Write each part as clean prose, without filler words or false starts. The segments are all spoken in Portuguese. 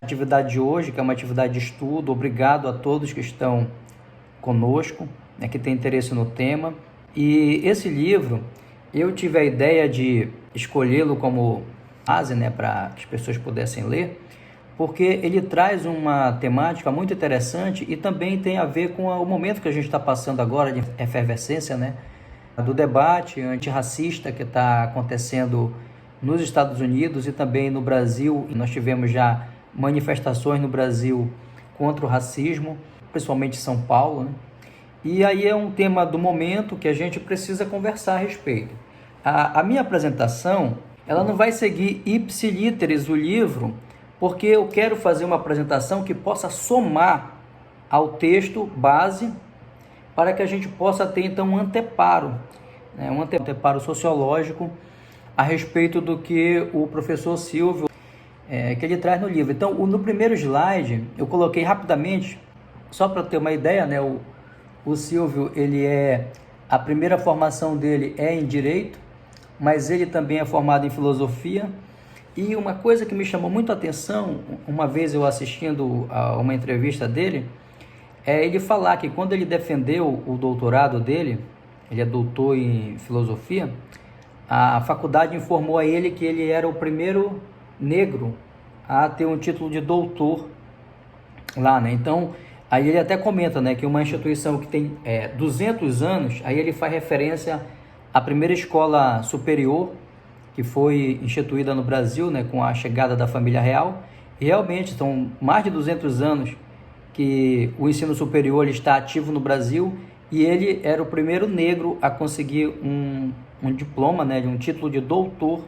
Atividade de hoje, que é uma atividade de estudo. Obrigado a todos que estão conosco, né, que têm interesse no tema. E esse livro, eu tive a ideia de escolhê-lo como base, né, para que as pessoas pudessem ler, porque ele traz uma temática muito interessante e também tem a ver com o momento que a gente está passando agora de efervescência, né, do debate antirracista que está acontecendo nos Estados Unidos e também no Brasil. E nós tivemos já manifestações no Brasil contra o racismo, principalmente em São Paulo, né? E aí é um tema do momento que a gente precisa conversar a respeito. A minha apresentação, ela não vai seguir ipsilíteres o livro, porque eu quero fazer uma apresentação que possa somar ao texto base, para que a gente possa ter então um anteparo, né? Um anteparo sociológico a respeito do que o professor Silvio que ele traz no livro. Então, no primeiro slide, eu coloquei rapidamente, só para ter uma ideia, né? O Silvio, a primeira formação dele é em Direito, mas ele também é formado em Filosofia. E uma coisa que me chamou muito a atenção, uma vez eu assistindo a uma entrevista dele, é ele falar que quando ele defendeu o doutorado dele, ele é doutor em Filosofia, a faculdade informou a ele que ele era o primeiro negro a ter um título de doutor lá, né? Então, aí ele até comenta, né, que uma instituição que tem 200 anos, aí ele faz referência à primeira escola superior que foi instituída no Brasil, né, com a chegada da família real. E realmente são mais de 200 anos que o ensino superior ele está ativo no Brasil, e ele era o primeiro negro a conseguir um diploma, né, de um título de doutor.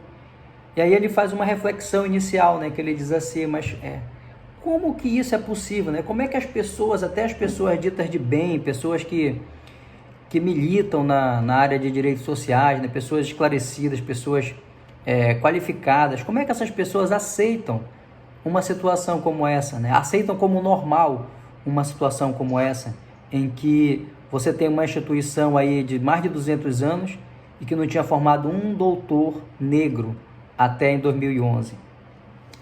E aí ele faz uma reflexão inicial, né, que ele diz assim, mas como que isso é possível, né? Como é que as pessoas, até as pessoas ditas de bem, pessoas que militam na área de direitos sociais, né, pessoas esclarecidas, pessoas qualificadas, como é que essas pessoas aceitam uma situação como essa, né? Aceitam como normal uma situação como essa, em que você tem uma instituição aí de mais de 200 anos e que não tinha formado um doutor negro até em 2011.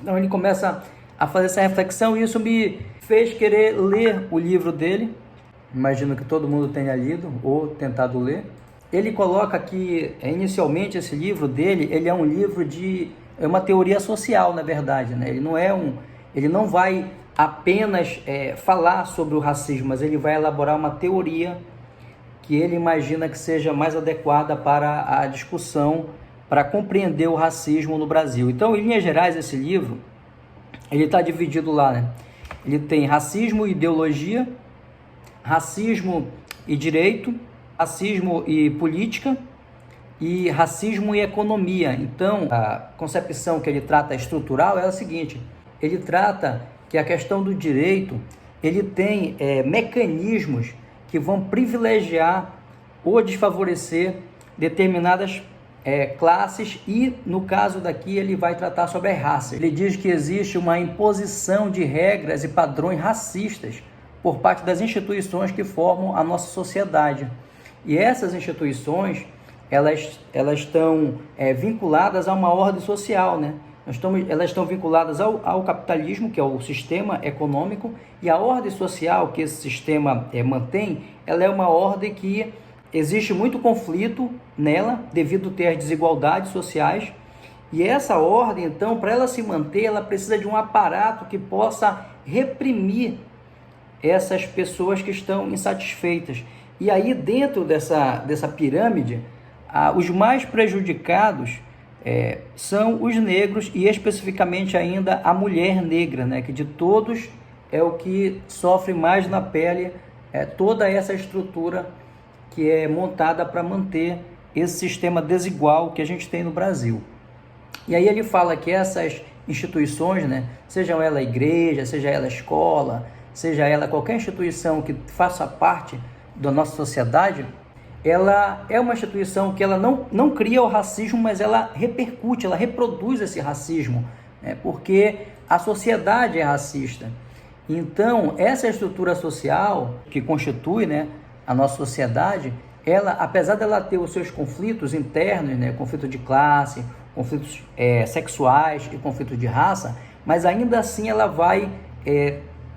Então ele começa a fazer essa reflexão e isso me fez querer ler o livro dele. Imagino que todo mundo tenha lido ou tentado ler. Ele coloca que, inicialmente, esse livro dele, ele é um livro é uma teoria social, na verdade, né? Ele não vai apenas falar sobre o racismo, mas ele vai elaborar uma teoria que ele imagina que seja mais adequada para a discussão, para compreender o racismo no Brasil. Então, em linhas gerais, esse livro, ele está dividido lá, né? Ele tem racismo e ideologia, racismo e direito, racismo e política e racismo e economia. Então, a concepção que ele trata estrutural é a seguinte: ele trata que a questão do direito, ele tem mecanismos que vão privilegiar ou desfavorecer determinadas classes, e no caso daqui ele vai tratar sobre as raças. Ele diz que existe uma imposição de regras e padrões racistas por parte das instituições que formam a nossa sociedade. E essas instituições, elas estão vinculadas a uma ordem social, né? Elas estão vinculadas ao capitalismo, que é o sistema econômico, e a ordem social que esse sistema mantém, ela é uma ordem que existe muito conflito nela, devido a ter as desigualdades sociais. E essa ordem, então, para ela se manter, ela precisa de um aparato que possa reprimir essas pessoas que estão insatisfeitas. E aí, dentro dessa pirâmide, os mais prejudicados são os negros, e especificamente ainda a mulher negra, né, que de todos é o que sofre mais na pele toda essa estrutura que é montada para manter esse sistema desigual que a gente tem no Brasil. E aí ele fala que essas instituições, né, sejam ela igreja, seja ela escola, seja ela qualquer instituição que faça parte da nossa sociedade, ela é uma instituição que ela não cria o racismo, mas ela repercute, ela reproduz esse racismo, né, porque a sociedade é racista. Então, essa estrutura social que constitui, né, a nossa sociedade, ela, apesar dela ter os seus conflitos internos, né, conflito de classe, conflitos sexuais e conflitos de raça, mas ainda assim ela vai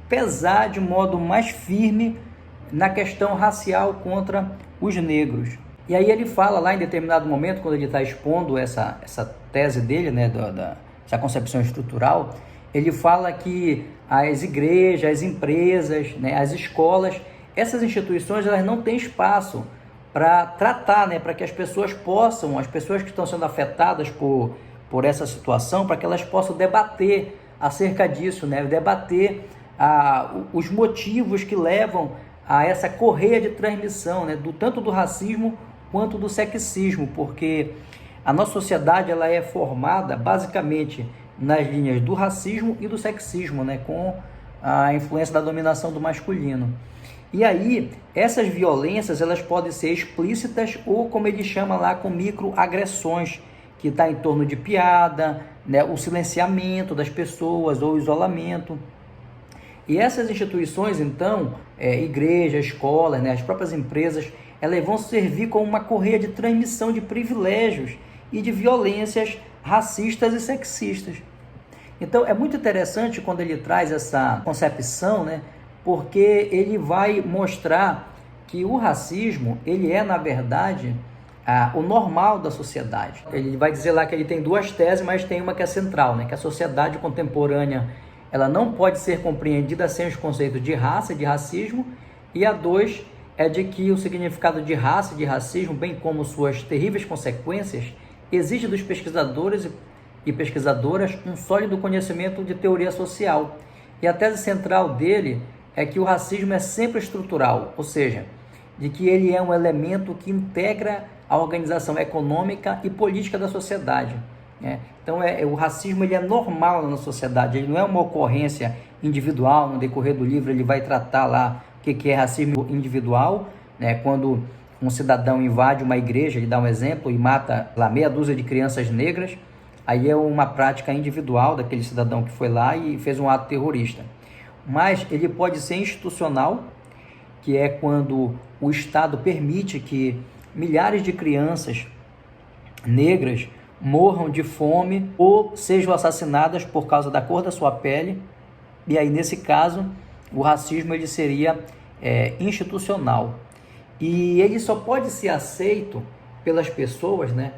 pesar de modo mais firme na questão racial contra os negros. E aí ele fala lá em determinado momento, quando ele está expondo essa tese dele, né, essa concepção estrutural, ele fala que as igrejas, as empresas, né, as escolas, essas instituições, elas não têm espaço para tratar, né, para que as pessoas que estão sendo afetadas por essa situação, para que elas possam debater acerca disso, né, debater os motivos que levam a essa correia de transmissão, né, tanto do racismo quanto do sexismo, porque a nossa sociedade ela é formada basicamente nas linhas do racismo e do sexismo, né, com a influência da dominação do masculino. E aí, essas violências elas podem ser explícitas ou, como ele chama lá, com microagressões, que está em torno de piada, né, o silenciamento das pessoas ou o isolamento. E essas instituições, então, igrejas, escolas, né, as próprias empresas, elas vão servir como uma correia de transmissão de privilégios e de violências racistas e sexistas. Então, é muito interessante quando ele traz essa concepção, né, porque ele vai mostrar que o racismo, ele é, na verdade, o normal da sociedade. Ele vai dizer lá que ele tem duas teses, mas tem uma que é central, né, que a sociedade contemporânea ela não pode ser compreendida sem os conceitos de raça e de racismo, e a 2 é de que o significado de raça e de racismo, bem como suas terríveis consequências, exige dos pesquisadores e pesquisadoras um sólido conhecimento de teoria social. E a tese central dele é que o racismo é sempre estrutural, ou seja, de que ele é um elemento que integra a organização econômica e política da sociedade. Então, o racismo ele é normal na sociedade, ele não é uma ocorrência individual. No decorrer do livro ele vai tratar lá o que é racismo individual, né? Quando um cidadão invade uma igreja, ele dá um exemplo, e mata lá meia dúzia de crianças negras, aí é uma prática individual daquele cidadão que foi lá e fez um ato terrorista. Mas ele pode ser institucional, que é quando o Estado permite que milhares de crianças negras morram de fome ou sejam assassinadas por causa da cor da sua pele. E aí, nesse caso, o racismo ele seria institucional. E ele só pode ser aceito pelas pessoas, né,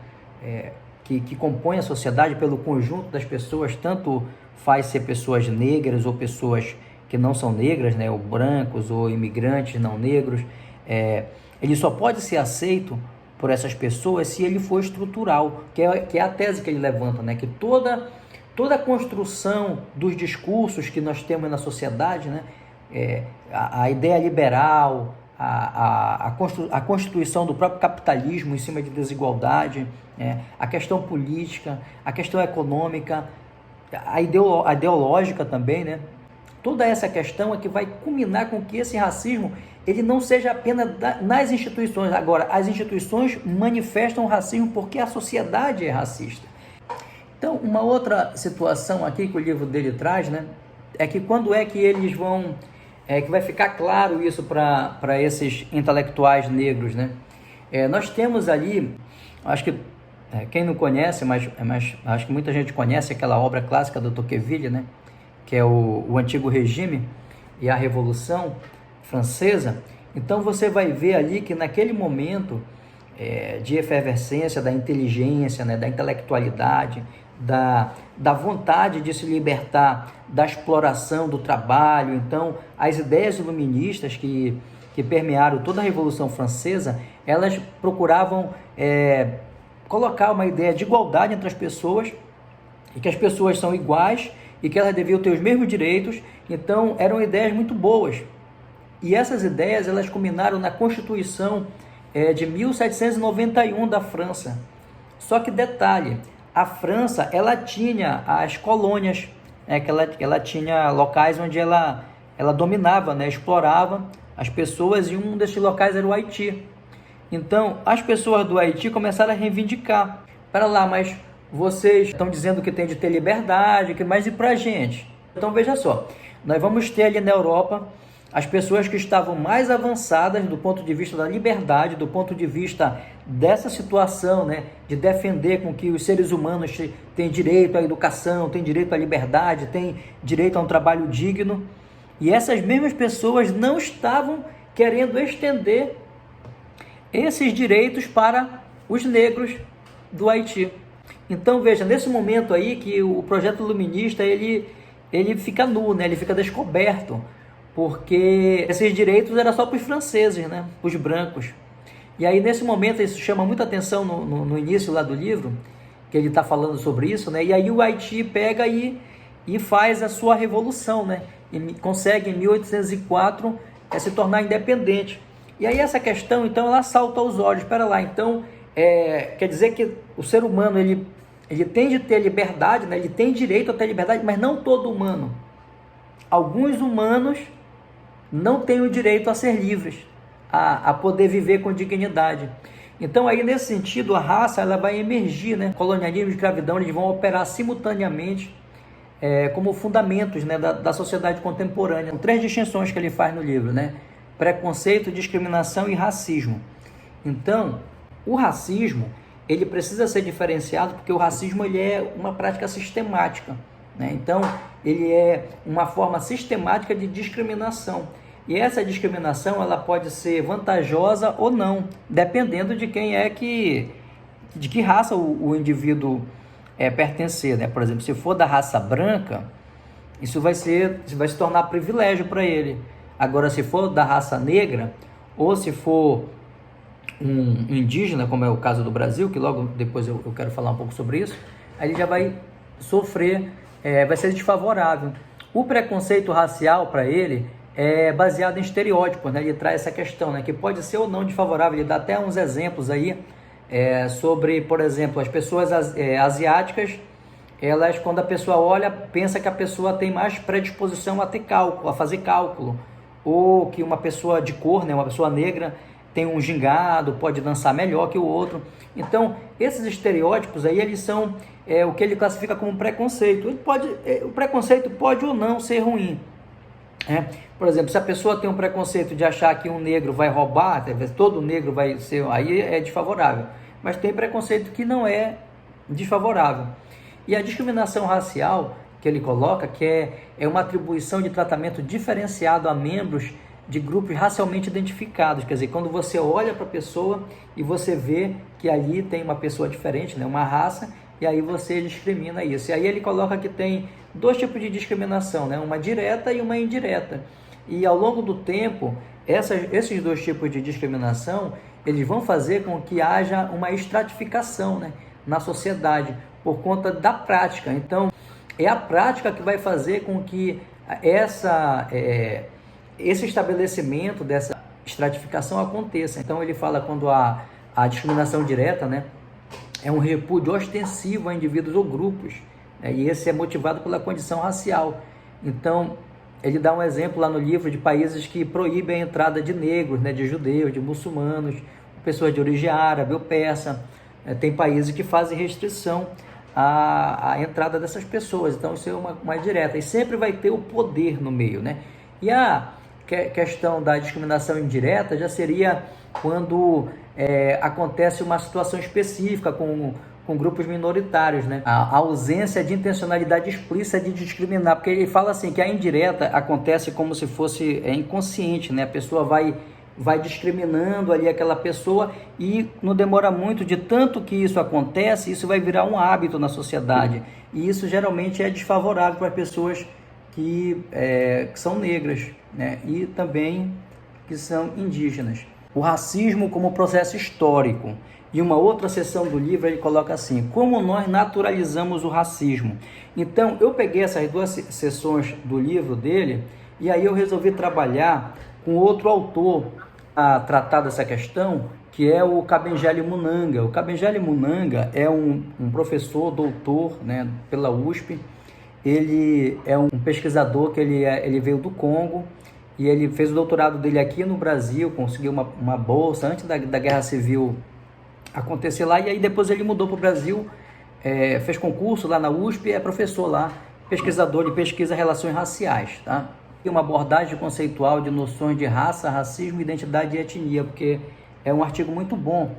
que compõem a sociedade, pelo conjunto das pessoas, tanto faz ser pessoas negras ou pessoas que não são negras, né, ou brancos ou imigrantes não negros. Ele só pode ser aceito por essas pessoas se ele for estrutural, que é a tese que ele levanta, né, que toda a construção dos discursos que nós temos na sociedade, né, a ideia liberal, a constituição do próprio capitalismo em cima de desigualdade, a questão política, a questão econômica, a ideológica também, né? Toda essa questão é que vai culminar com que esse racismo ele não seja apenas nas instituições. Agora, as instituições manifestam o racismo porque a sociedade é racista. Então, uma outra situação aqui que o livro dele traz, né, é que quando é que eles vão... que vai ficar claro isso para esses intelectuais negros, né? Nós temos ali, acho que quem não conhece, mas acho que muita gente conhece aquela obra clássica do Tocqueville, né? Que é o Antigo Regime e a Revolução Francesa. Então você vai ver ali que naquele momento de efervescência da inteligência, né, da intelectualidade, da vontade de se libertar da exploração do trabalho, então as ideias iluministas que permearam toda a Revolução Francesa, elas procuravam colocar uma ideia de igualdade entre as pessoas, e que as pessoas são iguais e que elas deviam ter os mesmos direitos. Então eram ideias muito boas, e essas ideias elas culminaram na Constituição de 1791 da França. Só que detalhe, a França ela tinha as colônias, que ela tinha locais onde ela dominava, né, explorava as pessoas, e um desses locais era o Haiti. Então as pessoas do Haiti começaram a reivindicar: para lá, mas vocês estão dizendo que tem de ter liberdade, mas e pra gente? Então veja só, nós vamos ter ali na Europa as pessoas que estavam mais avançadas do ponto de vista da liberdade, do ponto de vista dessa situação, né, de defender com que os seres humanos têm direito à educação, têm direito à liberdade, têm direito a um trabalho digno. E essas mesmas pessoas não estavam querendo estender esses direitos para os negros do Haiti. Então, veja, nesse momento aí que o projeto iluminista, ele fica nu, né? Ele fica descoberto, porque esses direitos eram só para os franceses, né? Para os brancos. E aí, nesse momento, isso chama muita atenção no início lá do livro, que ele está falando sobre isso, né? E aí o Haiti pega e faz a sua revolução, né? E consegue, em 1804, se tornar independente. E aí essa questão, então, ela salta aos olhos. Espera lá, então, quer dizer que o ser humano, ele tem de ter liberdade, né? Ele tem direito a ter liberdade, mas não todo humano. Alguns humanos não têm o direito a ser livres, a poder viver com dignidade. Então, aí, nesse sentido, a raça ela vai emergir, né? Colonialismo e escravidão, eles vão operar simultaneamente como fundamentos, né, da sociedade contemporânea. São 3 distinções que ele faz no livro, né? Preconceito, discriminação e racismo. Então, o racismo, ele precisa ser diferenciado porque o racismo ele é uma prática sistemática, né? Então, ele é uma forma sistemática de discriminação. E essa discriminação ela pode ser vantajosa ou não, dependendo de quem de que raça o indivíduo pertencer, né? Por exemplo, se for da raça branca, isso vai se tornar privilégio para ele. Agora, se for da raça negra, ou se for um indígena, como é o caso do Brasil, que logo depois eu quero falar um pouco sobre isso, aí ele já vai sofrer, vai ser desfavorável. O preconceito racial para ele é baseado em estereótipos, né? Ele traz essa questão, né? Que pode ser ou não desfavorável. Ele dá até uns exemplos aí sobre, por exemplo, as pessoas asiáticas, elas, quando a pessoa olha, pensa que a pessoa tem mais predisposição a ter cálculo, a fazer cálculo, ou que uma pessoa de cor, né, uma pessoa negra, tem um gingado, pode dançar melhor que o outro. Então, esses estereótipos aí, eles são o que ele classifica como preconceito. O preconceito pode ou não ser ruim. Por exemplo, se a pessoa tem um preconceito de achar que um negro vai roubar, todo negro vai ser, aí é desfavorável. Mas tem preconceito que não é desfavorável. E a discriminação racial que ele coloca, que é uma atribuição de tratamento diferenciado a membros de grupos racialmente identificados. Quer dizer, quando você olha para a pessoa e você vê que ali tem uma pessoa diferente, né, uma raça, e aí você discrimina isso. E aí ele coloca que tem 2 tipos de discriminação, né, uma direta e uma indireta. E ao longo do tempo, esses 2 tipos de discriminação, eles vão fazer com que haja uma estratificação, né, na sociedade, por conta da prática. Então, é a prática que vai fazer com que esse estabelecimento dessa estratificação aconteça. Então, ele fala quando a discriminação direta, né, é um repúdio ostensivo a indivíduos ou grupos, né, e esse é motivado pela condição racial. Então, ele dá um exemplo lá no livro de países que proíbem a entrada de negros, né, de judeus, de muçulmanos, pessoas de origem árabe ou persa. Tem países que fazem restrição à entrada dessas pessoas. Então, isso é uma direta. E sempre vai ter o poder no meio, né? E a questão da discriminação indireta já seria quando acontece uma situação específica com grupos minoritários, né? A ausência de intencionalidade explícita de discriminar, porque ele fala assim que a indireta acontece como se fosse inconsciente, né? A pessoa vai discriminando ali aquela pessoa e não demora muito, de tanto que isso acontece, isso vai virar um hábito na sociedade. E isso geralmente é desfavorável para pessoas que são negras, né? E também que são indígenas. O racismo como processo histórico. E uma outra seção do livro ele coloca assim: como nós naturalizamos o racismo. Então eu peguei essas 2 seções do livro dele e aí eu resolvi trabalhar com outro autor a tratar dessa questão, que é o Kabengele Munanga. O Kabengele Munanga é um professor, doutor, né, pela USP. Ele é um pesquisador que ele veio do Congo e ele fez o doutorado dele aqui no Brasil, conseguiu uma bolsa antes da Guerra Civil acontecer lá, e aí depois ele mudou para o Brasil, fez concurso lá na USP e é professor lá, pesquisador de pesquisa relações raciais, tá? uma abordagem conceitual de noções de raça, racismo, identidade e etnia, porque é um artigo muito bom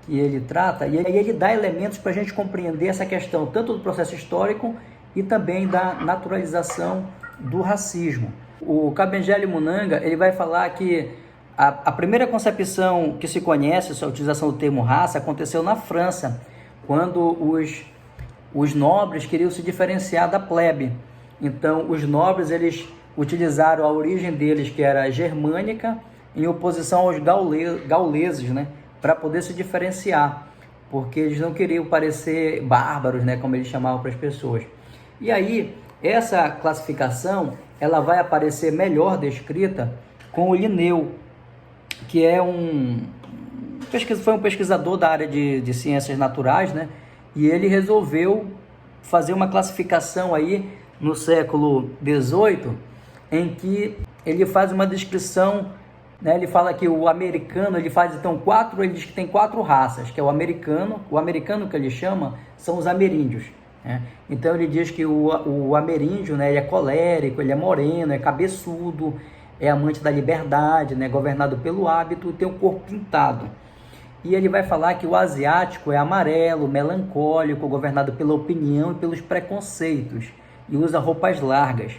que ele trata, e aí ele dá elementos para a gente compreender essa questão, tanto do processo histórico e também da naturalização do racismo. O Kabengele Munanga, ele vai falar que a primeira concepção que se conhece sobre a utilização do termo raça aconteceu na França, quando os nobres queriam se diferenciar da plebe. Então, os nobres, eles utilizaram a origem deles, que era germânica, em oposição aos gauleses, né, para poder se diferenciar, porque eles não queriam parecer bárbaros, né, como eles chamavam para as pessoas. E aí, essa classificação, ela vai aparecer melhor descrita com o Linneu, que é foi um pesquisador da área de ciências naturais, né, e ele resolveu fazer uma classificação aí no século XVIII, em que ele faz uma descrição, né, ele fala que o americano, ele faz então ele diz que tem 4 raças, que é o americano que ele chama são os ameríndios, né? Então ele diz que o ameríndio, né, ele é colérico, ele é moreno, é cabeçudo, é amante da liberdade, né, governado pelo hábito, tem o corpo pintado. E ele vai falar que o asiático é amarelo, melancólico, governado pela opinião e pelos preconceitos, e usa roupas largas.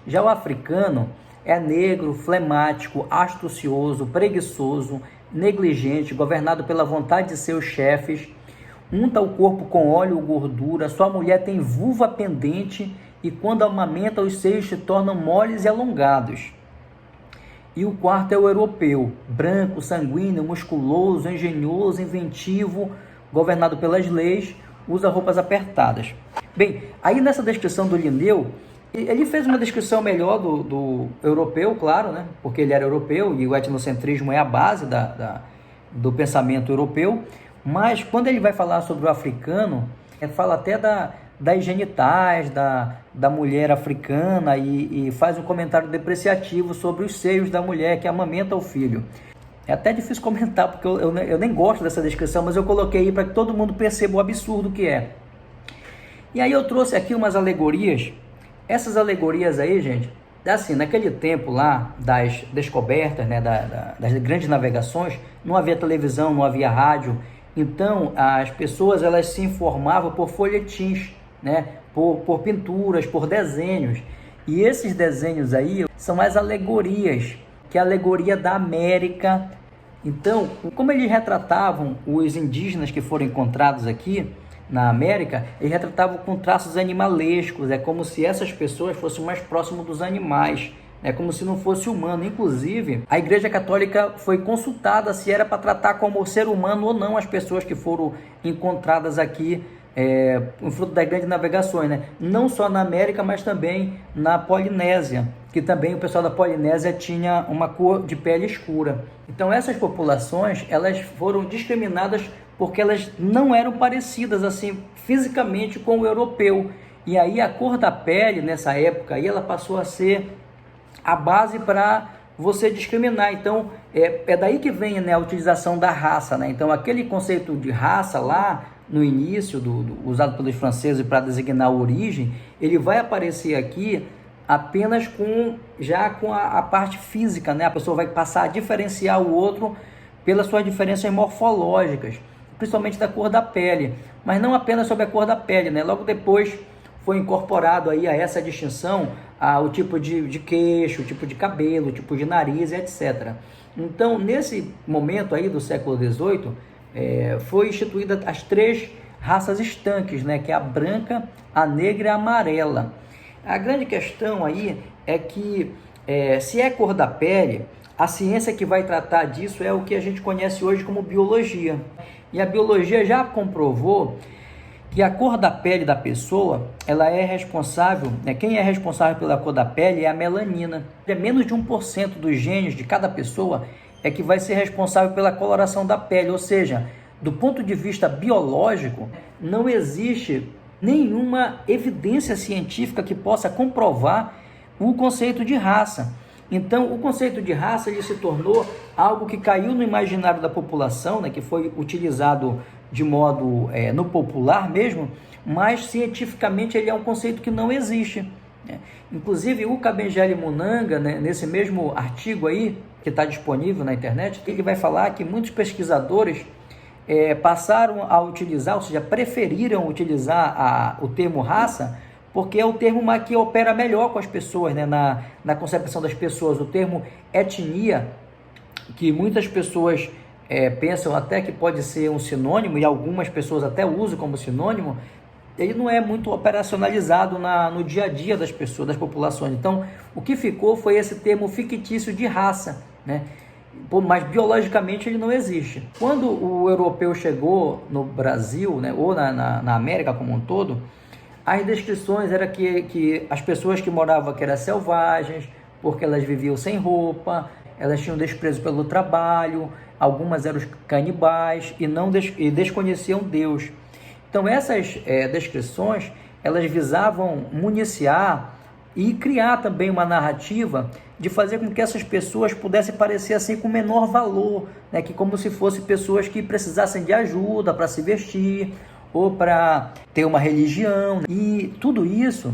Já o africano é negro, flemático, astucioso, preguiçoso, negligente, governado pela vontade de seus chefes, unta o corpo com óleo ou gordura, sua mulher tem vulva pendente e quando amamenta os seios se tornam moles e alongados. E o quarto é o europeu, branco, sanguíneo, musculoso, engenhoso, inventivo, governado pelas leis, usa roupas apertadas. Bem, aí nessa descrição do Linneu, ele fez uma descrição melhor do europeu, claro, né? Porque ele era europeu e o etnocentrismo é a base do pensamento europeu, mas quando ele vai falar sobre o africano, ele fala até das genitais da mulher africana e faz um comentário depreciativo sobre os seios da mulher que amamenta o filho. É até difícil comentar, porque eu nem gosto dessa descrição, mas eu coloquei aí para que todo mundo perceba o absurdo que é. E aí eu trouxe aqui umas alegorias. Essas alegorias aí, gente, assim, naquele tempo lá das descobertas, né, das grandes navegações, não havia televisão, não havia rádio, então as pessoas elas se informavam por folhetins, né, por pinturas, por desenhos, e esses desenhos aí são as alegorias, que é a alegoria da América. Então, como eles retratavam os indígenas que foram encontrados aqui na América, eles retratavam com traços animalescos, é como se essas pessoas fossem mais próximas dos animais, é como se não fosse humano. Inclusive, a Igreja Católica foi consultada se era para tratar como ser humano ou não as pessoas que foram encontradas aqui, fruto das grandes navegações, né? Não só na América, mas também na Polinésia, que também o pessoal da Polinésia tinha uma cor de pele escura. Então essas populações, elas foram discriminadas porque elas não eram parecidas assim fisicamente com o europeu. E aí a cor da pele nessa época aí, ela passou a ser a base para você discriminar. Então é daí que vem, né, a utilização da raça, né? Então aquele conceito de raça lá no início usado pelos franceses para designar a origem, ele vai aparecer aqui apenas com a parte física, né? A pessoa vai passar a diferenciar o outro pelas suas diferenças morfológicas, principalmente da cor da pele, mas não apenas sobre a cor da pele, né? Logo depois foi incorporado aí a essa distinção o tipo de queixo, o tipo de cabelo, o tipo de nariz, etc. Então, nesse momento aí do século XVIII, foi instituída as 3 raças estanques, né? Que é a branca, a negra e a amarela. A grande questão aí é que, se é cor da pele, a ciência que vai tratar disso é o que a gente conhece hoje como biologia. E a biologia já comprovou que a cor da pele da pessoa, ela é responsável, né? Quem é responsável pela cor da pele é a melanina. Menos de 1% dos genes de cada pessoa é que vai ser responsável pela coloração da pele. Ou seja, do ponto de vista biológico, não existe nenhuma evidência científica que possa comprovar o conceito de raça. Então, o conceito de raça ele se tornou algo que caiu no imaginário da população, né, que foi utilizado de modo no popular mesmo, mas cientificamente ele é um conceito que não existe. né? Inclusive o Kabengele Munanga, né, nesse mesmo artigo aí, que está disponível na internet, ele vai falar que muitos pesquisadores passaram a utilizar, ou seja, preferiram utilizar o termo raça, porque é o termo que opera melhor com as pessoas, né, na concepção das pessoas. O termo etnia, que muitas pessoas pensam até que pode ser um sinônimo, e algumas pessoas até usam como sinônimo, ele não é muito operacionalizado no dia a dia das pessoas, das populações. Então, o que ficou foi esse termo fictício de raça, né? Mas biologicamente ele não existe. Quando o europeu chegou no Brasil, né, ou na América como um todo, as descrições eram que as pessoas que moravam aqui eram selvagens, porque elas viviam sem roupa, elas tinham desprezo pelo trabalho, algumas eram canibais e desconheciam Deus. Então essas descrições, elas visavam municiar e criar também uma narrativa de fazer com que essas pessoas pudessem parecer assim com menor valor, né? Que como se fossem pessoas que precisassem de ajuda para se vestir ou para ter uma religião. E tudo isso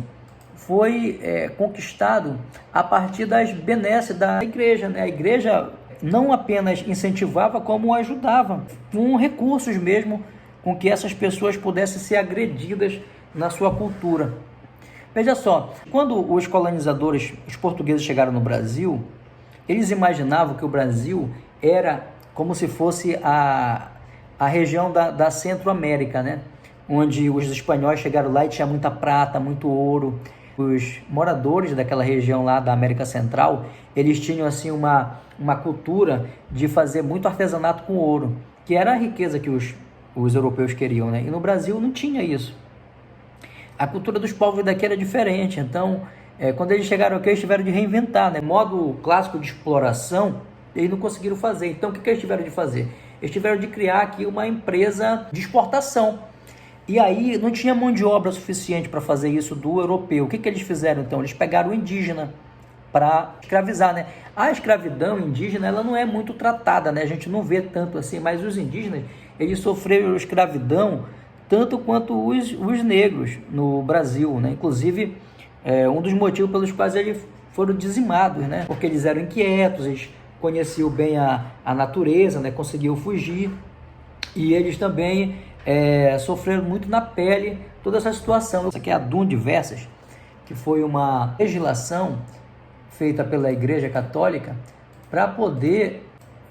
foi conquistado a partir das benesses da igreja, né? A igreja não apenas incentivava, como ajudava, com recursos mesmo, com que essas pessoas pudessem ser agredidas na sua cultura. Veja só, quando os colonizadores, os portugueses chegaram no Brasil, eles imaginavam que o Brasil era como se fosse a região da Centro-América, né? Onde os espanhóis chegaram lá e tinha muita prata, muito ouro. Os moradores daquela região lá da América Central, eles tinham assim uma cultura de fazer muito artesanato com ouro, que era a riqueza que os europeus queriam, né? E no Brasil não tinha isso. A cultura dos povos daqui era diferente. Então, quando eles chegaram aqui, eles tiveram de reinventar, né? Modo clássico de exploração, eles não conseguiram fazer. Então, o que eles tiveram de fazer? Eles tiveram de criar aqui uma empresa de exportação. E aí, não tinha mão de obra suficiente para fazer isso do europeu. O que eles fizeram, então? Eles pegaram o indígena para escravizar, né? A escravidão indígena, ela não é muito tratada, né? A gente não vê tanto assim, mas os indígenas, eles sofreram escravidão tanto quanto os negros no Brasil, né? Inclusive, um dos motivos pelos quais eles foram dizimados, né? Porque eles eram inquietos, eles conheciam bem a natureza, né? Conseguiam fugir, e eles também sofreram muito na pele toda essa situação. Isso aqui é a Dum Diversas, que foi uma legislação feita pela Igreja Católica para poder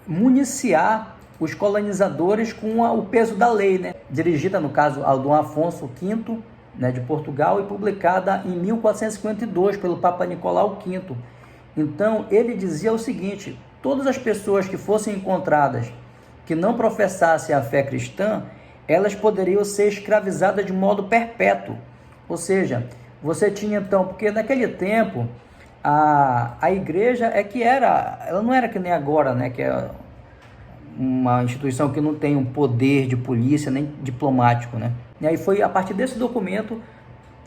municiar os colonizadores com o peso da lei, né? Dirigida, no caso, ao Dom Afonso V, né, de Portugal, e publicada em 1452 pelo Papa Nicolau V. Então, ele dizia o seguinte: todas as pessoas que fossem encontradas que não professassem a fé cristã, elas poderiam ser escravizadas de modo perpétuo. Ou seja, você tinha então, porque naquele tempo a igreja ela não era que nem agora, né, que é uma instituição que não tem um poder de polícia nem diplomático, né? E aí foi a partir desse documento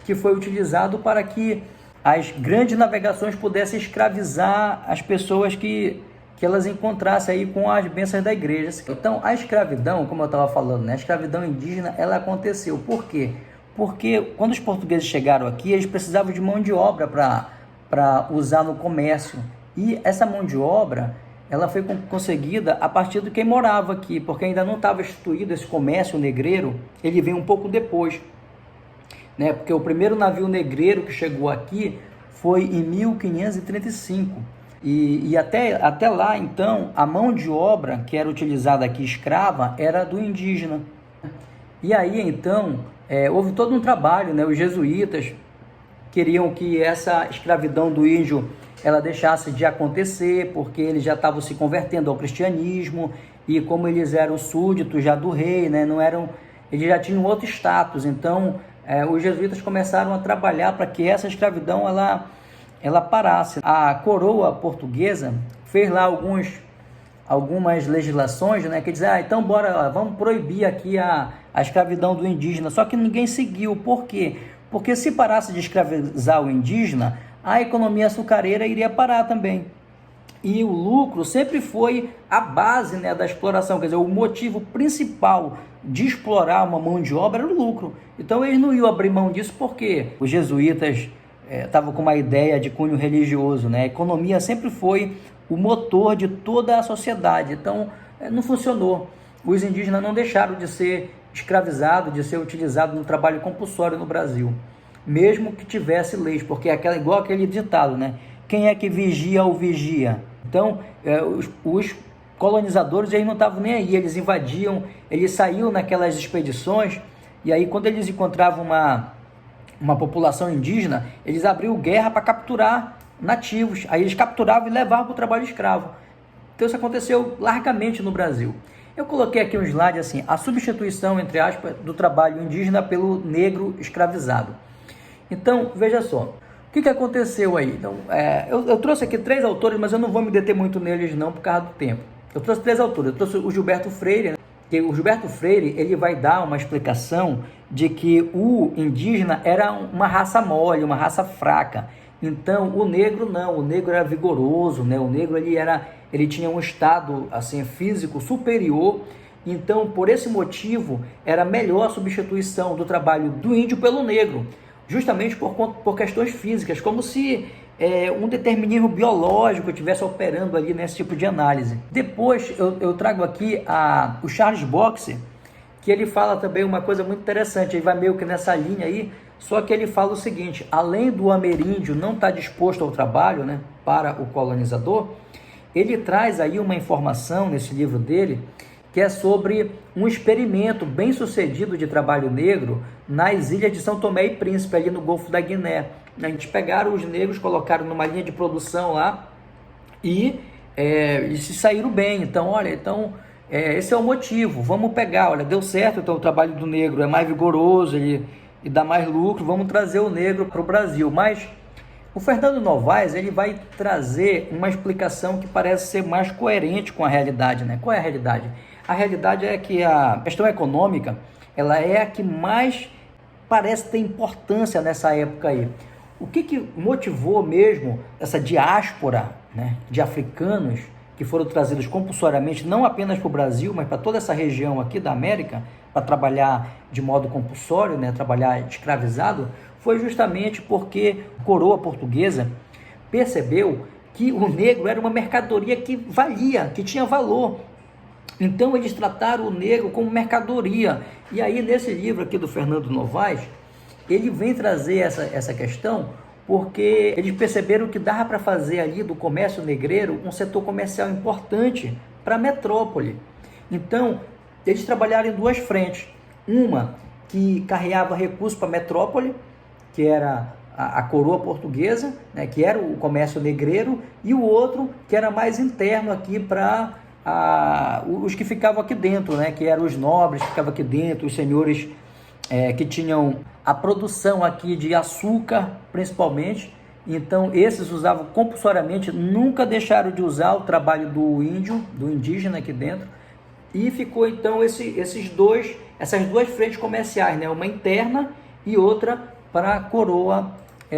que foi utilizado para que as grandes navegações pudessem escravizar as pessoas que elas encontrassem aí com as bênçãos da igreja. Então, a escravidão, como eu estava falando, né? A escravidão indígena, ela aconteceu. Por quê? Porque quando os portugueses chegaram aqui, eles precisavam de mão de obra para usar no comércio. E essa mão de obra, ela foi conseguida a partir de quem morava aqui, porque ainda não estava instituído esse comércio negreiro. Ele veio um pouco depois, né? Porque o primeiro navio negreiro que chegou aqui foi em 1535. E até lá, então, a mão de obra que era utilizada aqui, escrava, era do indígena. E aí, então, houve todo um trabalho, né? Os jesuítas queriam que essa escravidão do índio ela deixasse de acontecer, porque eles já estavam se convertendo ao cristianismo, e como eles eram súditos já do rei, né, eles já tinham outro status. Então, os jesuítas começaram a trabalhar para que essa escravidão ela parasse. A coroa portuguesa fez lá algumas legislações, né, que dizem, então vamos proibir aqui a escravidão do indígena, só que ninguém seguiu. Por quê? Porque se parasse de escravizar o indígena, a economia açucareira iria parar também. E o lucro sempre foi a base, né, da exploração. Quer dizer, o motivo principal de explorar uma mão de obra era o lucro. Então eles não iam abrir mão disso, porque os jesuítas estava com uma ideia de cunho religioso, né? A economia sempre foi o motor de toda a sociedade, então não funcionou. Os indígenas não deixaram de ser escravizados, de ser utilizados no trabalho compulsório no Brasil, mesmo que tivesse leis, porque é igual aquele ditado, né? Quem é que vigia o vigia? Então, os colonizadores eles não estavam nem aí, eles invadiam, eles saíam naquelas expedições, e aí quando eles encontravam uma população indígena, eles abriam guerra para capturar nativos, aí eles capturavam e levavam para o trabalho escravo. Então isso aconteceu largamente no Brasil. Eu coloquei aqui um slide assim, a substituição, entre aspas, do trabalho indígena pelo negro escravizado. Então, veja só, o que aconteceu aí? Então, eu trouxe aqui 3 autores, mas eu não vou me deter muito neles não, por causa do tempo. Eu trouxe 3 autores, eu trouxe o Gilberto Freire, né? Que o Gilberto Freire ele vai dar uma explicação de que o indígena era uma raça mole, uma raça fraca. Então, o negro não, o negro era vigoroso, né? O negro ele tinha um estado assim, físico superior. Então, por esse motivo, era melhor a substituição do trabalho do índio pelo negro, justamente por questões físicas, como se um determinismo biológico estivesse operando ali nesse tipo de análise. Depois eu trago aqui o Charles Boxer, que ele fala também uma coisa muito interessante, ele vai meio que nessa linha aí, só que ele fala o seguinte, além do ameríndio não estar disposto ao trabalho, né, para o colonizador, ele traz aí uma informação nesse livro dele, que é sobre um experimento bem sucedido de trabalho negro nas ilhas de São Tomé e Príncipe, ali no Golfo da Guiné. A gente pegaram os negros, colocaram numa linha de produção lá e se saíram bem. Então, olha, esse é o motivo, vamos pegar, olha, deu certo, então o trabalho do negro é mais vigoroso e dá mais lucro, vamos trazer o negro para o Brasil. Mas o Fernando Novaes ele vai trazer uma explicação que parece ser mais coerente com a realidade, né? Qual é a realidade? A realidade é que a questão econômica ela é a que mais parece ter importância nessa época aí. O que motivou mesmo essa diáspora, né, de africanos que foram trazidos compulsoriamente, não apenas para o Brasil, mas para toda essa região aqui da América, para trabalhar de modo compulsório, né, trabalhar escravizado, foi justamente porque a coroa portuguesa percebeu que o negro era uma mercadoria que valia, que tinha valor. Então eles trataram o negro como mercadoria. E aí nesse livro aqui do Fernando Novaes, ele vem trazer essa questão porque eles perceberam que dava para fazer ali do comércio negreiro um setor comercial importante para a metrópole. Então eles trabalharam em 2 frentes. Uma que carregava recursos para a metrópole, que era a coroa portuguesa, né, que era o comércio negreiro, e o outro que era mais interno aqui para os que ficavam aqui dentro, né, que eram os nobres que ficavam aqui dentro, os senhores que tinham a produção aqui de açúcar, principalmente. Então, esses usavam compulsoriamente, nunca deixaram de usar o trabalho do índio, do indígena aqui dentro, e ficou então essas 2 frentes comerciais, né, uma interna e outra para a coroa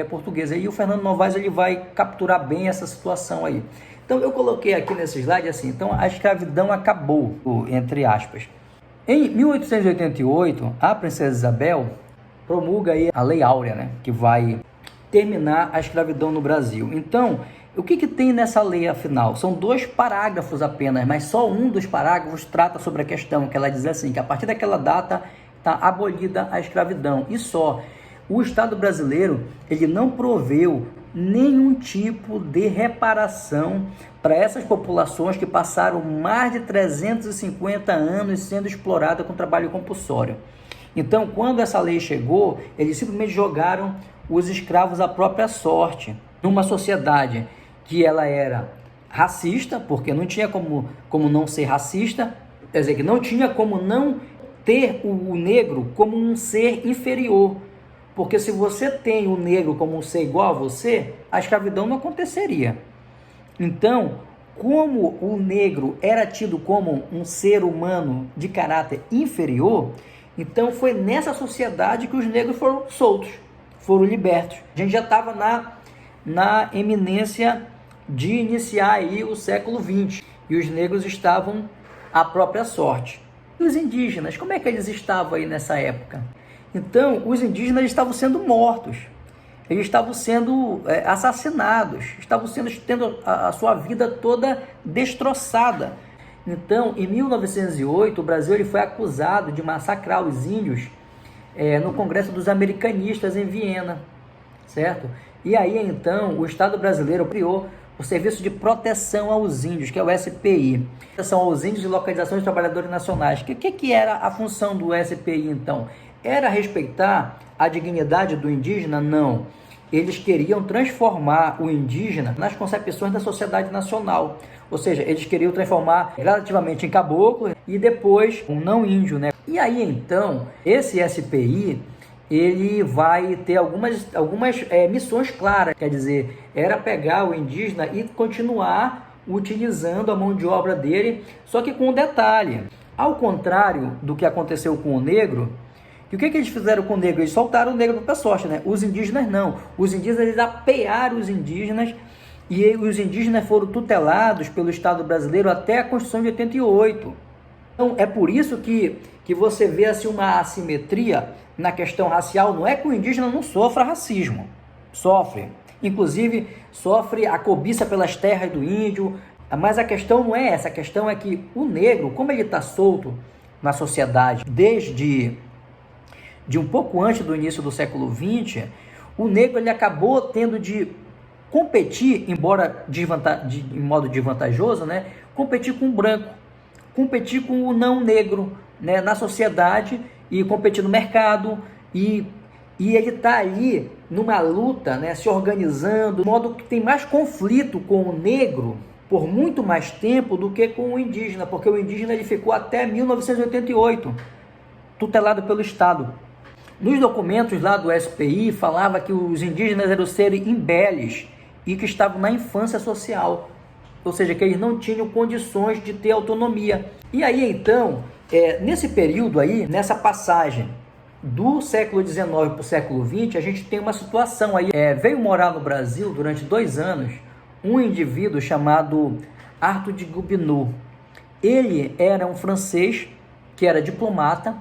portuguesa. E o Fernando Novaes ele vai capturar bem essa situação aí. Então eu coloquei aqui nesse slide assim, então a escravidão acabou, entre aspas. Em 1888, a princesa Isabel promulga aí a Lei Áurea, né, que vai terminar a escravidão no Brasil. Então, o que tem nessa lei afinal? São 2 parágrafos apenas, mas só um dos parágrafos trata sobre a questão, que ela diz assim, que a partir daquela data está abolida a escravidão. E só, o Estado brasileiro ele não proveu nenhum tipo de reparação para essas populações que passaram mais de 350 anos sendo exploradas com trabalho compulsório. Então, quando essa lei chegou, eles simplesmente jogaram os escravos à própria sorte, numa sociedade que ela era racista, porque não tinha como não ser racista, quer dizer, que não tinha como não ter o negro como um ser inferior. Porque se você tem o negro como um ser igual a você, a escravidão não aconteceria. Então, como o negro era tido como um ser humano de caráter inferior, então foi nessa sociedade que os negros foram soltos, foram libertos. A gente já estava na eminência de iniciar aí o século XX, e os negros estavam à própria sorte. E os indígenas, como é que eles estavam aí nessa época? Então, os indígenas estavam sendo mortos. eles estavam sendo assassinados, estavam tendo a sua vida toda destroçada. Então, em 1908, o Brasil ele foi acusado de massacrar os índios no Congresso dos Americanistas em Viena, certo? E aí, então, o Estado brasileiro criou o Serviço de Proteção aos Índios, que é o SPI. Proteção aos Índios e Localização de Trabalhadores Nacionais. O que era a função do SPI, então? Era respeitar a dignidade do indígena? Não. Eles queriam transformar o indígena nas concepções da sociedade nacional. Ou seja, eles queriam transformar gradativamente em caboclo e depois um não índio, né? E aí, então, esse SPI, ele vai ter algumas missões claras. Quer dizer, era pegar o indígena e continuar utilizando a mão de obra dele, só que com um detalhe. Ao contrário do que aconteceu com o negro, e o que eles fizeram com o negro? Eles soltaram o negro para a sorte, né? Os indígenas não. Os indígenas, eles apearam os indígenas, e os indígenas foram tutelados pelo Estado brasileiro até a Constituição de 88. Então, é por isso que você vê assim, uma assimetria na questão racial. Não é que o indígena não sofra racismo. Sofre. Inclusive, sofre a cobiça pelas terras do índio. Mas a questão não é essa. A questão é que o negro, como ele está solto na sociedade desde um pouco antes do início do século XX, o negro ele acabou tendo de competir, embora em modo desvantajoso, né? Competir com o branco, competir com o não negro, né? Na sociedade, e competir no mercado, e ele está ali numa luta, né? Se organizando, de modo que tem mais conflito com o negro por muito mais tempo do que com o indígena, porque o indígena ele ficou até 1988 tutelado pelo Estado. Nos documentos lá do SPI, falava que os indígenas eram seres imbeles e que estavam na infância social, ou seja, que eles não tinham condições de ter autonomia. E aí, então, nesse período aí, nessa passagem do século XIX para o século XX, a gente tem uma situação aí. Veio morar no Brasil durante 2 anos um indivíduo chamado Arthur de Gobineau. Ele era um francês que era diplomata,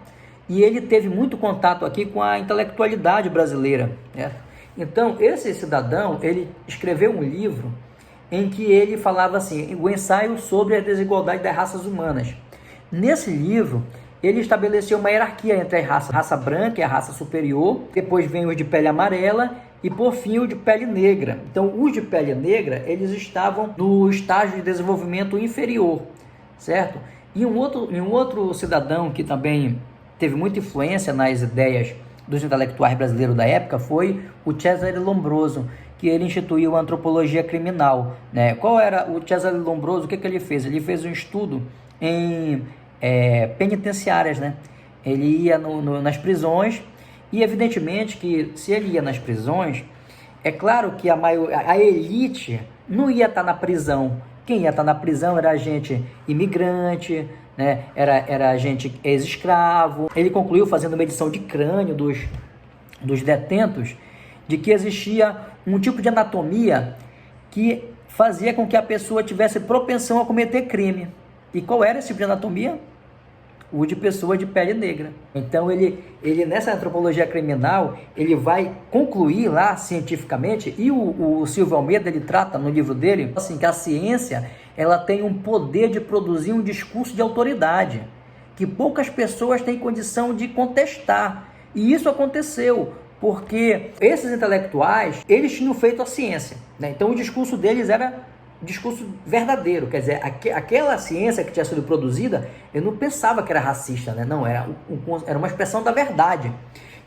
e ele teve muito contato aqui com a intelectualidade brasileira, né? Então, esse cidadão, ele escreveu um livro em que ele falava assim, o ensaio sobre a desigualdade das raças humanas. Nesse livro, ele estabeleceu uma hierarquia entre as raças. A raça branca é a raça superior, depois vem os de pele amarela e, por fim, os de pele negra. Então, os de pele negra, eles estavam no estágio de desenvolvimento inferior, certo? E um outro cidadão que também teve muita influência nas ideias dos intelectuais brasileiros da época foi o Cesare Lombroso, que ele instituiu a antropologia criminal, né? Qual era o Cesare Lombroso? O que ele fez? Ele fez um estudo em penitenciárias, né? Ele ia nas prisões, e evidentemente que se ele ia nas prisões, é claro que a elite não ia estar na prisão. Quem ia estar na prisão era gente imigrante, né? Era gente ex-escravo. Ele concluiu, fazendo uma medição de crânio dos detentos, de que existia um tipo de anatomia que fazia com que a pessoa tivesse propensão a cometer crime. E qual era esse tipo de anatomia? O de pessoa de pele negra. Então ele nessa antropologia criminal, ele vai concluir lá cientificamente, e o Silvio Almeida, ele trata no livro dele, assim, que a ciência, ela tem um poder de produzir um discurso de autoridade, que poucas pessoas têm condição de contestar. E isso aconteceu, porque esses intelectuais, eles tinham feito a ciência, né? Então o discurso deles era discurso verdadeiro, quer dizer, aquela ciência que tinha sido produzida, eu não pensava que era racista, né? Não, era uma expressão da verdade.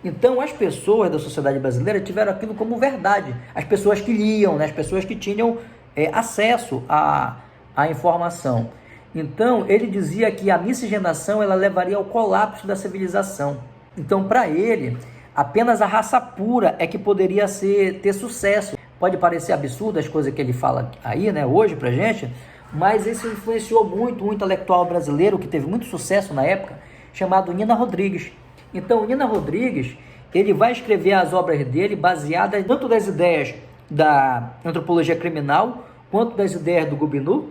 Então as pessoas da sociedade brasileira tiveram aquilo como verdade, as pessoas que liam, né? As pessoas que tinham acesso à informação. Então ele dizia que a miscigenação, ela levaria ao colapso da civilização. Então, para ele, apenas a raça pura é que poderia ter sucesso. Pode parecer absurdo as coisas que ele fala aí, né, hoje pra gente, mas isso influenciou muito um intelectual brasileiro que teve muito sucesso na época, chamado Nina Rodrigues. Então, Nina Rodrigues, ele vai escrever as obras dele baseadas tanto das ideias da antropologia criminal, quanto das ideias do Gobineau,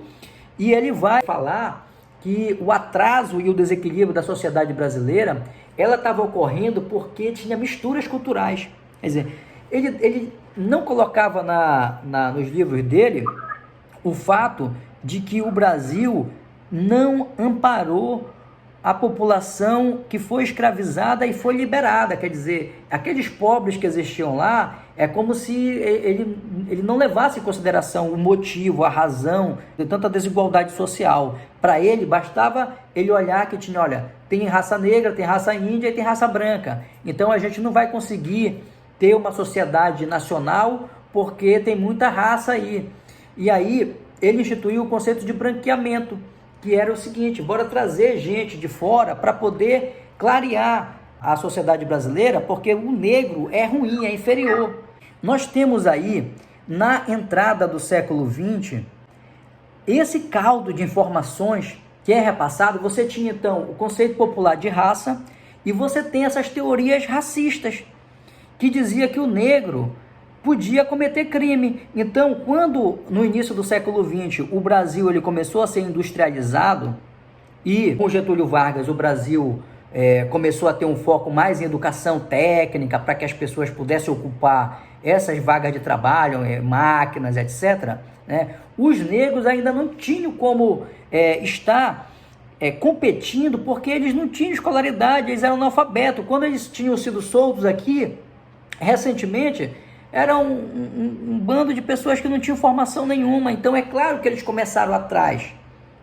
e ele vai falar que o atraso e o desequilíbrio da sociedade brasileira, ela estava ocorrendo porque tinha misturas culturais. Quer dizer, ele não colocava nos livros dele o fato de que o Brasil não amparou a população que foi escravizada e foi liberada. Quer dizer, aqueles pobres que existiam lá, é como se ele não levasse em consideração o motivo, a razão de tanta desigualdade social. Para ele, bastava ele olhar que tinha, olha, tem raça negra, tem raça índia e tem raça branca. Então a gente não vai conseguir ter uma sociedade nacional porque tem muita raça aí. E aí ele instituiu o conceito de branqueamento, que era o seguinte: bora trazer gente de fora para poder clarear a sociedade brasileira, porque o negro é ruim, é inferior. Nós temos aí, na entrada do século XX, esse caldo de informações que é repassado. Você tinha então o conceito popular de raça e você tem essas teorias racistas que dizia que o negro podia cometer crime. Então, quando no início do século XX o Brasil ele começou a ser industrializado e com Getúlio Vargas o Brasil começou a ter um foco mais em educação técnica para que as pessoas pudessem ocupar essas vagas de trabalho, máquinas, etc., né? Os negros ainda não tinham como estar competindo, porque eles não tinham escolaridade, eles eram analfabetos. Quando eles tinham sido soltos aqui, recentemente, era um bando de pessoas que não tinham formação nenhuma. Então é claro que eles começaram atrás,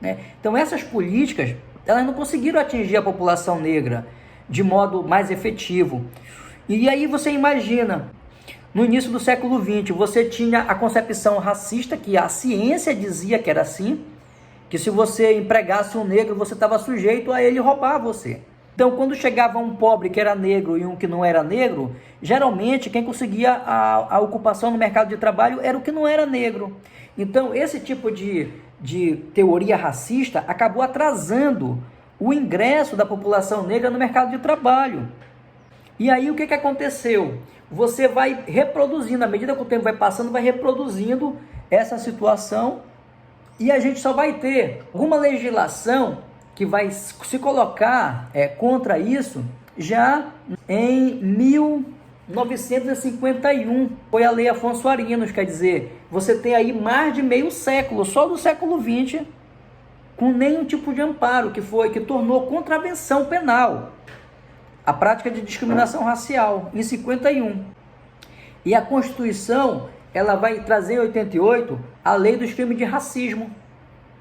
né? Então essas políticas, elas não conseguiram atingir a população negra de modo mais efetivo. E aí você imagina, no início do século XX, você tinha a concepção racista, que a ciência dizia que era assim, que se você empregasse um negro, você estava sujeito a ele roubar você. Então, quando chegava um pobre que era negro e um que não era negro, geralmente quem conseguia a ocupação no mercado de trabalho era o que não era negro. Então, esse tipo de teoria racista acabou atrasando o ingresso da população negra no mercado de trabalho. E aí, o que aconteceu? Você vai reproduzindo, à medida que o tempo vai passando, vai reproduzindo essa situação, e a gente só vai ter alguma legislação que vai se colocar contra isso já em 1951. Foi a Lei Afonso Arinos. Quer dizer, você tem aí mais de meio século, só do século XX, com nenhum tipo de amparo, que tornou contravenção penal a prática de discriminação racial, em 51. E a Constituição, ela vai trazer em 88 a Lei dos Crimes de Racismo,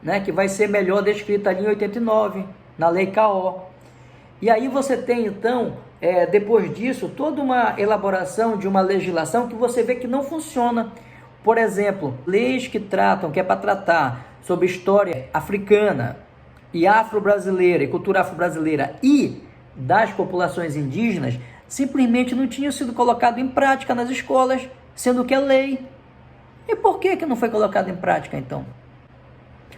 né, que vai ser melhor descrita ali em 89, na Lei K.O. E aí você tem, então, depois disso, toda uma elaboração de uma legislação que você vê que não funciona. Por exemplo, leis que é para tratar sobre história africana e afro-brasileira, e cultura afro-brasileira e das populações indígenas, simplesmente não tinham sido colocado em prática nas escolas, sendo que é lei. E por que não foi colocado em prática, então?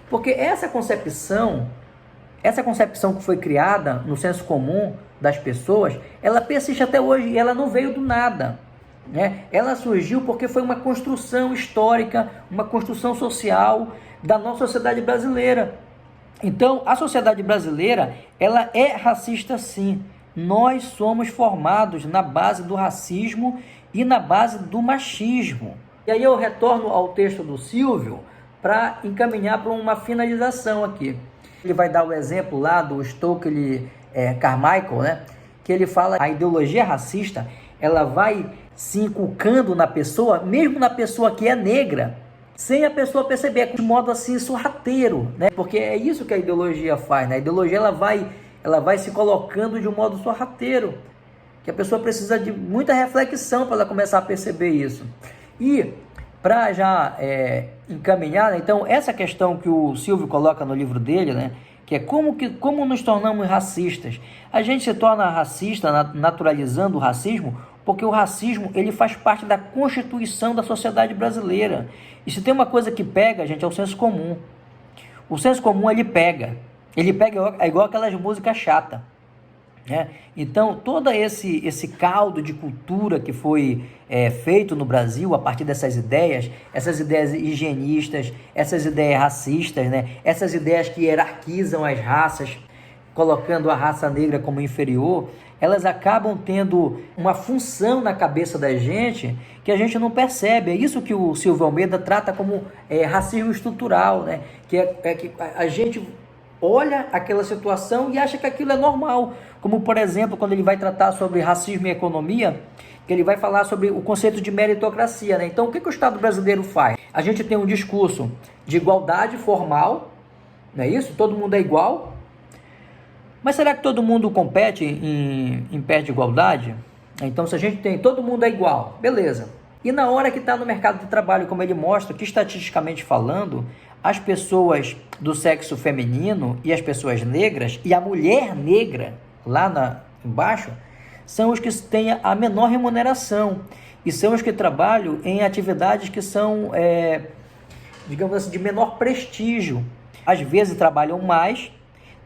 Porque essa concepção que foi criada no senso comum das pessoas, ela persiste até hoje e ela não veio do nada, né? Ela surgiu porque foi uma construção histórica, uma construção social da nossa sociedade brasileira. Então, a sociedade brasileira, ela é racista sim. Nós somos formados na base do racismo e na base do machismo. E aí eu retorno ao texto do Silvio para encaminhar para uma finalização aqui. Ele vai dar o exemplo lá do Stokely Carmichael, né? Que ele fala que a ideologia racista, ela vai se inculcando na pessoa, mesmo na pessoa que é negra, sem a pessoa perceber, de modo assim sorrateiro, né? Porque é isso que a ideologia faz, né? A ideologia ela vai se colocando de um modo sorrateiro, que a pessoa precisa de muita reflexão para ela começar a perceber isso. E para já encaminhar, né? Então essa questão que o Silvio coloca no livro dele, né? Que é como nos tornamos racistas. A gente se torna racista naturalizando o racismo, porque o racismo ele faz parte da constituição da sociedade brasileira. E se tem uma coisa que pega, gente, é o senso comum. O senso comum ele pega igual aquelas músicas chatas, né? Então todo esse caldo de cultura que foi feito no Brasil a partir dessas ideias, essas ideias higienistas, essas ideias racistas, né? Essas ideias que hierarquizam as raças, colocando a raça negra como inferior, elas acabam tendo uma função na cabeça da gente que a gente não percebe. É isso que o Silvio Almeida trata como racismo estrutural, né? Que que a gente olha aquela situação e acha que aquilo é normal. Como, por exemplo, quando ele vai tratar sobre racismo e economia, que ele vai falar sobre o conceito de meritocracia, né? Então, o que o Estado brasileiro faz? A gente tem um discurso de igualdade formal, não é isso? Todo mundo é igual. Mas será que todo mundo compete em pé de igualdade? Então, se a gente tem todo mundo é igual, beleza. E na hora que está no mercado de trabalho, como ele mostra, que estatisticamente falando, as pessoas do sexo feminino e as pessoas negras e a mulher negra lá embaixo são os que têm a menor remuneração e são os que trabalham em atividades que são, digamos assim, de menor prestígio. Às vezes trabalham mais,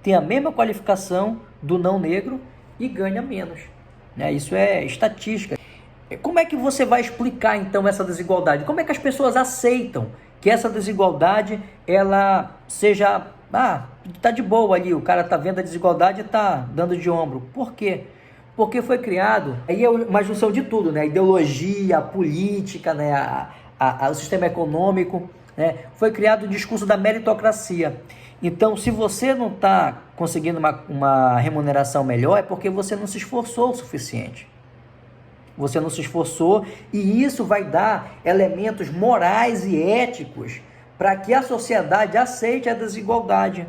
têm a mesma qualificação do não negro e ganha menos. Isso é estatística. Como é que você vai explicar então essa desigualdade? Como é que as pessoas aceitam que essa desigualdade ela seja, tá de boa ali, o cara tá vendo a desigualdade e tá dando de ombro? Por quê? Porque foi criado, aí é uma junção de tudo, né? A ideologia, a política, né? O sistema econômico, né? Foi criado o discurso da meritocracia. Então, se você não está conseguindo uma remuneração melhor, é porque você não se esforçou o suficiente. Você não se esforçou e isso vai dar elementos morais e éticos para que a sociedade aceite a desigualdade.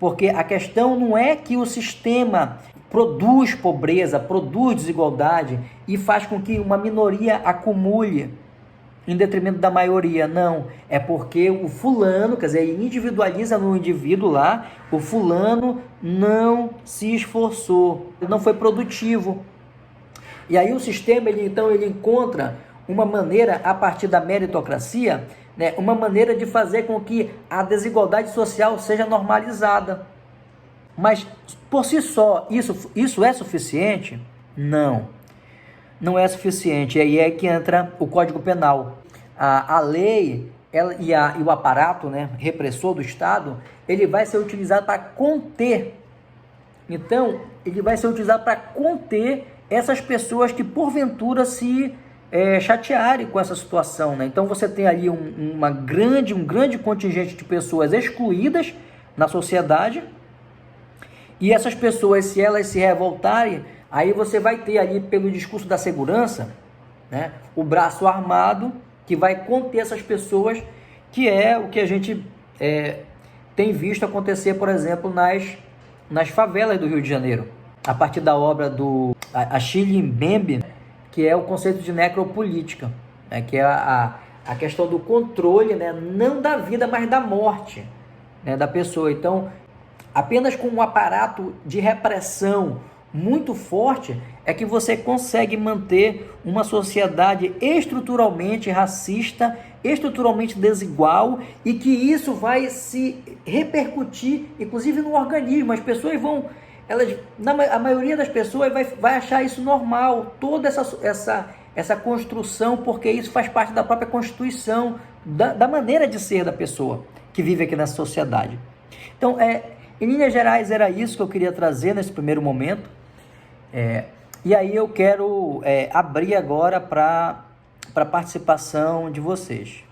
Porque a questão não é que o sistema produz pobreza, produz desigualdade e faz com que uma minoria acumule em detrimento da maioria, não. É porque o fulano, quer dizer, ele individualiza no indivíduo lá, o fulano não se esforçou, não foi produtivo. E aí o sistema, ele encontra uma maneira, a partir da meritocracia, né, uma maneira de fazer com que a desigualdade social seja normalizada. Mas, por si só, isso é suficiente? Não. Não é suficiente. E aí é que entra o Código Penal. A lei e o aparato, né, repressor do Estado, ele vai ser utilizado para conter. Então, ele vai ser utilizado para conter essas pessoas que porventura se chatearem com essa situação, né? Então você tem ali um grande contingente de pessoas excluídas na sociedade e essas pessoas, se elas se revoltarem, aí você vai ter ali pelo discurso da segurança, né, o braço armado que vai conter essas pessoas, que é o que a gente tem visto acontecer, por exemplo, nas favelas do Rio de Janeiro, a partir da obra do Achille Mbembe, que é o conceito de necropolítica, né, que é a questão do controle, né, não da vida, mas da morte, né, da pessoa. Então, apenas com um aparato de repressão muito forte é que você consegue manter uma sociedade estruturalmente racista, estruturalmente desigual, e que isso vai se repercutir, inclusive no organismo. As pessoas vão... a maioria das pessoas vai achar isso normal, toda essa construção, porque isso faz parte da própria constituição, da maneira de ser da pessoa que vive aqui nessa sociedade. Então, em linhas gerais, era isso que eu queria trazer nesse primeiro momento. E aí eu quero abrir agora para a participação de vocês.